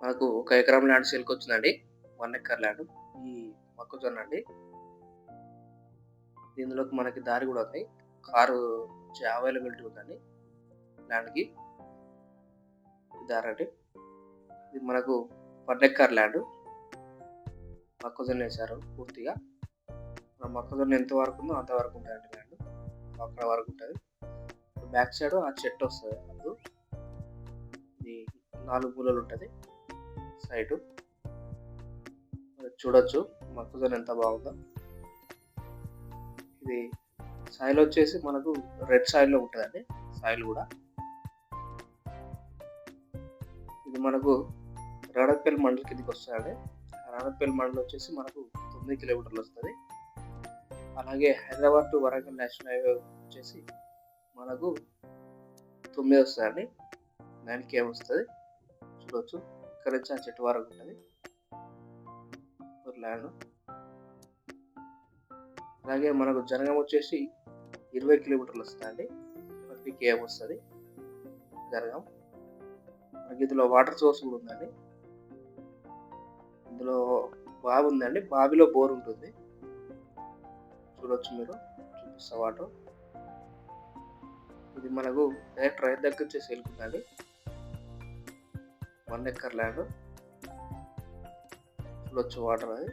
మాకు 1 ఎకరం land సేల్‌కొచ్చిందండి. 1 acre land. ఈ మొక్కజొన్న అండి. ఇందులోకి మనకి దారి గూడా ఉంది. కారు అవైలబిలిటీ ఉందండి ల్యాండ్‌కి. ఈ దారండి. ఇది మనకు 1 ఎకర్ ల్యాండ్. మొక్కజొన్న ఏశారు పూర్తిగా. మొక్కజొన్న ఎంత వరకు ఉందో అంత వరకు ఉంటదండి ల్యాండ్. అక్కడ వరకు ఉంటది. బ్యాక్ సైడ్ ఆ చెట్టు వస్తది ముందు. ఇది 4 మూలలు ఉంటది సైటు. చూడొచ్చు మొక్కజొన్న ఎంత బాగుందో. ఇది సాయిల్ వచ్చేసి మనకు రెడ్ సాయిల్‌లో ఉంటదండి. సాయిల్ గూడా. ఇది మనకు రాడపల్లి మండల్ కిందకి వస్తదండి. రాడపల్లి మండల్ వచ్చేసి మనకు 9 కిలోమీటర్లు వస్తది. అలాగే Hyderabad to Warangal national highway వచ్చేసి మనకు 9 వస్తదండి. 9 కేఎం వస్తది. చూడొచ్చు. ఇక్కడ నుంచి ఆ చెట్టు వరకు ఉంటది. ల్యాండ్. అలాగే మనకు జనగాం వచ్చేసి 20 కిలోమీటర్లు వస్తదండి. 20 కేఎం వస్తది జనగాం. మనకి ఇందులో వాటర్ సోర్స్ కూడా ఉందండి. ఇందులో బావి ఉందండి. బావిలో బోర్ ఉంటుంది. చూడొచ్చు మీరు. చూపిస్తా వాటర్. ఇది మనకు డైరెక్ట్ రైతు దగ్గర నుంచి సేల్‌కుందండి. 1 ఎకర్ ల్యాండ్. చూడొచ్చు వాటర్ అది.